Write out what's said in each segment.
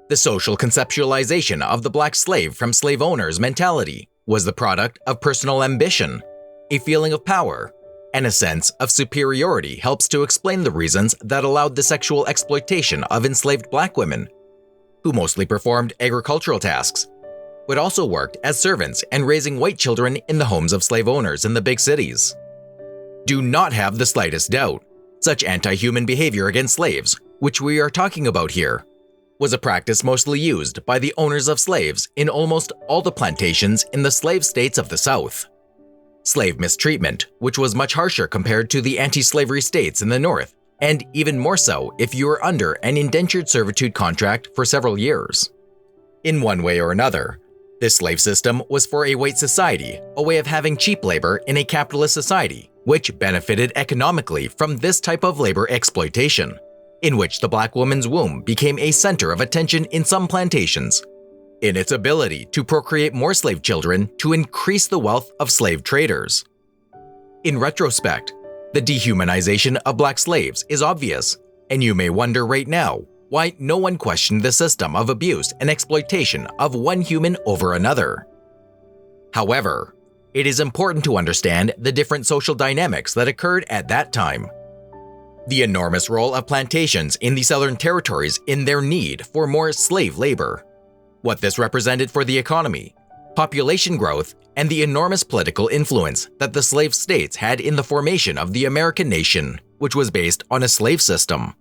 The social conceptualization of the black slave from slave owners' mentality was the product of personal ambition, a feeling of power, and a sense of superiority helps to explain the reasons that allowed the sexual exploitation of enslaved black women, who mostly performed agricultural tasks, but also worked as servants and raising white children in the homes of slave owners in the big cities. Do not have the slightest doubt, such anti-human behavior against slaves, which we are talking about here, was a practice mostly used by the owners of slaves in almost all the plantations in the slave states of the South. Slave mistreatment, which was much harsher compared to the anti-slavery states in the North, and even more so if you were under an indentured servitude contract for several years. In one way or another, this slave system was for a white society, a way of having cheap labor in a capitalist society, which benefited economically from this type of labor exploitation, in which the black woman's womb became a center of attention in some plantations, in its ability to procreate more slave children to increase the wealth of slave traders. In retrospect, the dehumanization of black slaves is obvious, and you may wonder right now why no one questioned the system of abuse and exploitation of one human over another. However, it is important to understand the different social dynamics that occurred at that time. The enormous role of plantations in the Southern Territories in their need for more slave labor, what this represented for the economy, population growth, and the enormous political influence that the slave states had in the formation of the American nation, which was based on a slave system.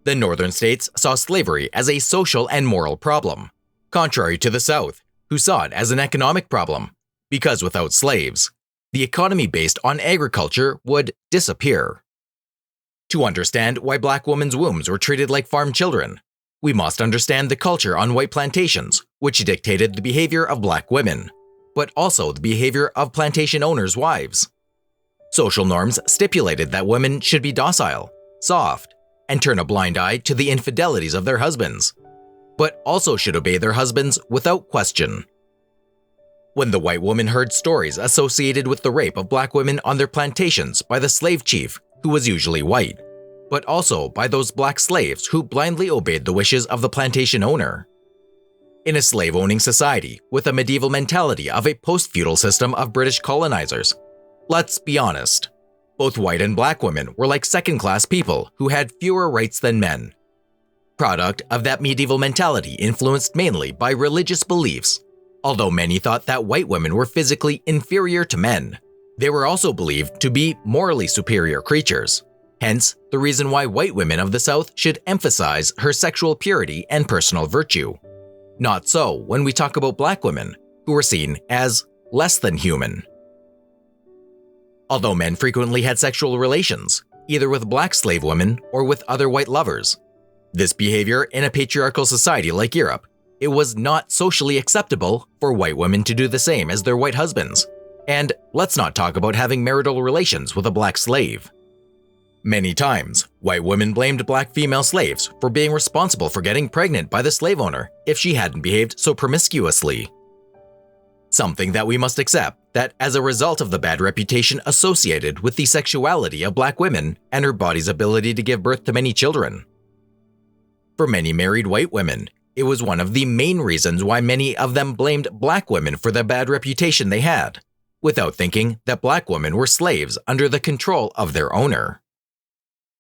The northern states saw slavery as a social and moral problem, contrary to the South, who saw it as an economic problem, because without slaves, the economy based on agriculture would disappear. To understand why black women's wombs were treated like farm children, we must understand the culture on white plantations, which dictated the behavior of black women, but also the behavior of plantation owners' wives. Social norms stipulated that women should be docile, soft, and turn a blind eye to the infidelities of their husbands, but also should obey their husbands without question. When the white woman heard stories associated with the rape of black women on their plantations by the slave chief, who was usually white, but also by those black slaves who blindly obeyed the wishes of the plantation owner. In a slave-owning society with a medieval mentality of a post-feudal system of British colonizers, let's be honest, both white and black women were like second-class people who had fewer rights than men. Product of that medieval mentality influenced mainly by religious beliefs. Although many thought that white women were physically inferior to men, they were also believed to be morally superior creatures. Hence, the reason why white women of the South should emphasize her sexual purity and personal virtue. Not so when we talk about black women, who were seen as less than human. Although men frequently had sexual relations, either with black slave women or with other white lovers, this behavior in a patriarchal society like Europe, it was not socially acceptable for white women to do the same as their white husbands. And let's not talk about having marital relations with a black slave. Many times, white women blamed black female slaves for being responsible for getting pregnant by the slave owner if she hadn't behaved so promiscuously. Something that we must accept that as a result of the bad reputation associated with the sexuality of black women and her body's ability to give birth to many children. For many married white women, it was one of the main reasons why many of them blamed black women for the bad reputation they had, without thinking that black women were slaves under the control of their owner.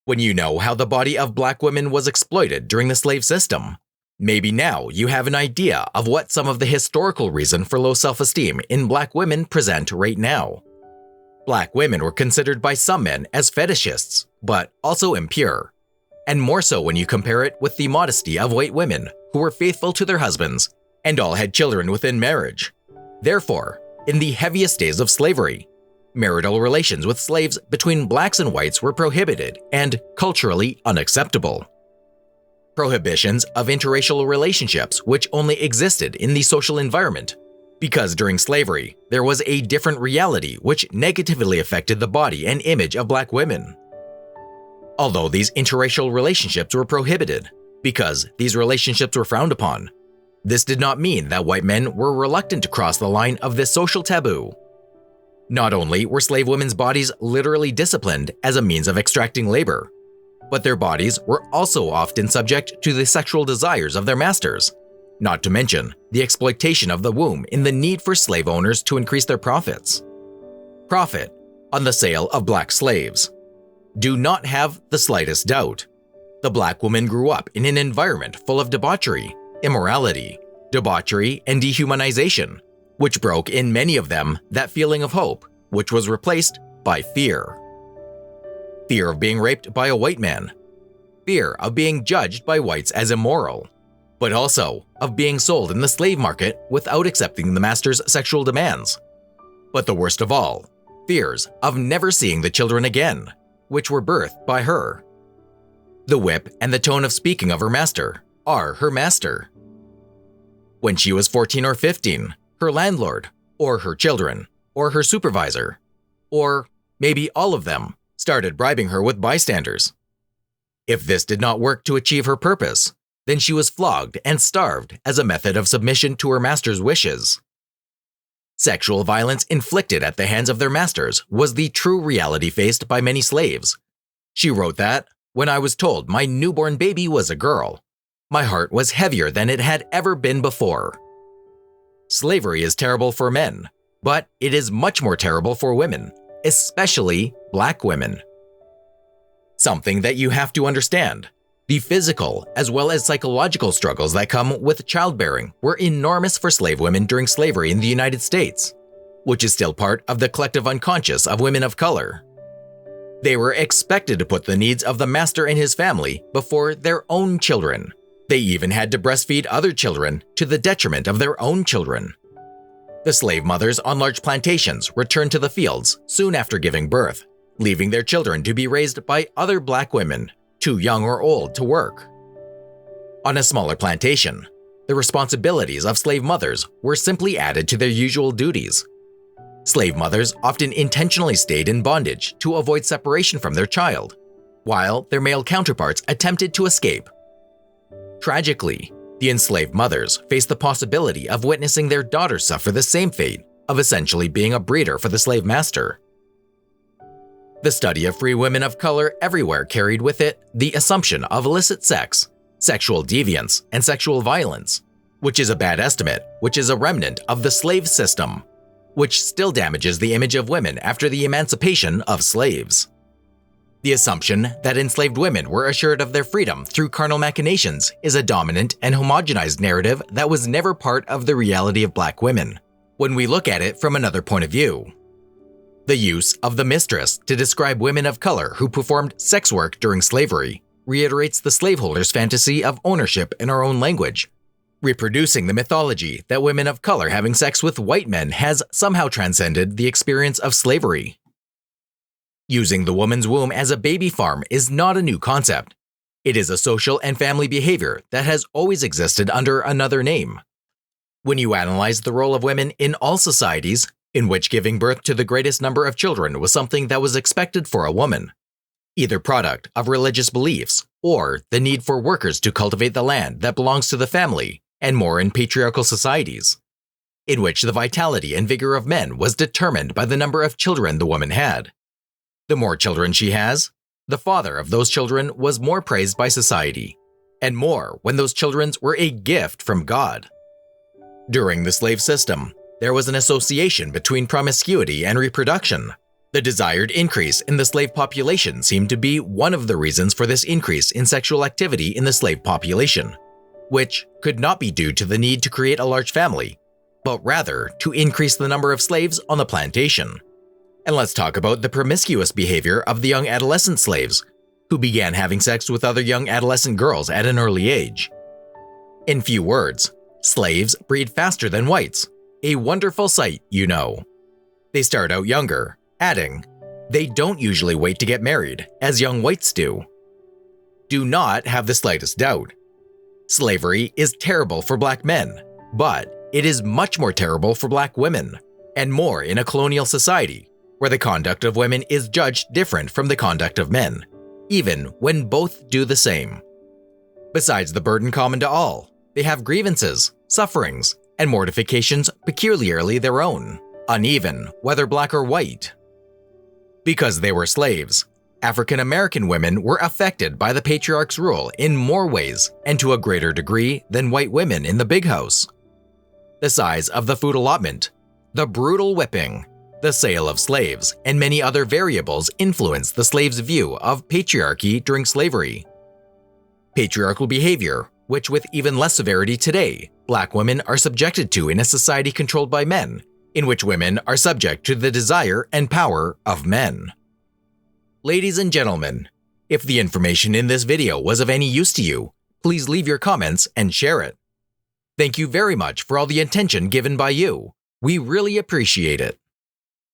When you know how the body of black women was exploited during the slave system, maybe now you have an idea of what some of the historical reason for low self-esteem in black women present right now. Black women were considered by some men as fetishists, but also impure, and more so when you compare it with the modesty of white women who were faithful to their husbands and all had children within marriage. Therefore, in the heaviest days of slavery, marital relations with slaves between blacks and whites were prohibited and culturally unacceptable. Prohibitions of interracial relationships which only existed in the social environment, because during slavery, there was a different reality which negatively affected the body and image of black women. Although these interracial relationships were prohibited, because these relationships were frowned upon, this did not mean that white men were reluctant to cross the line of this social taboo. Not only were slave women's bodies literally disciplined as a means of extracting labor, but their bodies were also often subject to the sexual desires of their masters, not to mention the exploitation of the womb in the need for slave owners to increase their profits. Profit on the sale of black slaves. Do not have the slightest doubt. The black woman grew up in an environment full of debauchery, immorality, debauchery, and dehumanization, which broke in many of them that feeling of hope, which was replaced by fear. Fear of being raped by a white man. Fear of being judged by whites as immoral, but also of being sold in the slave market without accepting the master's sexual demands. But the worst of all, fears of never seeing the children again, which were birthed by her. The whip and the tone of speaking of her master are her master. When she was 14 or 15, her landlord, or her children, or her supervisor, or maybe all of them, started bribing her with bystanders. If this did not work to achieve her purpose, then she was flogged and starved as a method of submission to her master's wishes. Sexual violence inflicted at the hands of their masters was the true reality faced by many slaves. She wrote that, "When I was told my newborn baby was a girl, my heart was heavier than it had ever been before." Slavery is terrible for men, but it is much more terrible for women, especially black women. Something that you have to understand. The physical as well as psychological struggles that come with childbearing were enormous for slave women during slavery in the United States, which is still part of the collective unconscious of women of color. They were expected to put the needs of the master and his family before their own children. They even had to breastfeed other children to the detriment of their own children. The slave mothers on large plantations returned to the fields soon after giving birth, leaving their children to be raised by other black women, too young or old to work. On a smaller plantation, the responsibilities of slave mothers were simply added to their usual duties. Slave mothers often intentionally stayed in bondage to avoid separation from their child, while their male counterparts attempted to escape. Tragically, the enslaved mothers faced the possibility of witnessing their daughters suffer the same fate of essentially being a breeder for the slave master. The study of free women of color everywhere carried with it the assumption of illicit sex, sexual deviance, and sexual violence, which is a bad estimate, which is a remnant of the slave system, which still damages the image of women after the emancipation of slaves. The assumption that enslaved women were assured of their freedom through carnal machinations is a dominant and homogenized narrative that was never part of the reality of black women, when we look at it from another point of view. The use of the mistress to describe women of color who performed sex work during slavery reiterates the slaveholders' fantasy of ownership in our own language, reproducing the mythology that women of color having sex with white men has somehow transcended the experience of slavery. Using the woman's womb as a baby farm is not a new concept. It is a social and family behavior that has always existed under another name. When you analyze the role of women in all societies, in which giving birth to the greatest number of children was something that was expected for a woman, either product of religious beliefs or the need for workers to cultivate the land that belongs to the family, and more in patriarchal societies, in which the vitality and vigor of men was determined by the number of children the woman had. The more children she has, the father of those children was more praised by society, and more when those children were a gift from God. During the slave system, there was an association between promiscuity and reproduction. The desired increase in the slave population seemed to be one of the reasons for this increase in sexual activity in the slave population, which could not be due to the need to create a large family, but rather to increase the number of slaves on the plantation. And let's talk about the promiscuous behavior of the young adolescent slaves, who began having sex with other young adolescent girls at an early age. In few words, slaves breed faster than whites. A wonderful sight, you know. They start out younger, adding, they don't usually wait to get married, as young whites do. Do not have the slightest doubt. Slavery is terrible for black men, but it is much more terrible for black women, and more in a colonial society, where the conduct of women is judged different from the conduct of men, even when both do the same. Besides the burden common to all, they have grievances, sufferings, and mortifications peculiarly their own, uneven, whether black or white. Because they were slaves, African American women were affected by the patriarch's rule in more ways and to a greater degree than white women in the big house. The size of the food allotment, the brutal whipping, the sale of slaves, and many other variables influenced the slave's view of patriarchy during slavery. Patriarchal behavior, which with even less severity today, Black women are subjected to in a society controlled by men, in which women are subject to the desire and power of men. Ladies and gentlemen, if the information in this video was of any use to you, please leave your comments and share it. Thank you very much for all the attention given by you. We really appreciate it.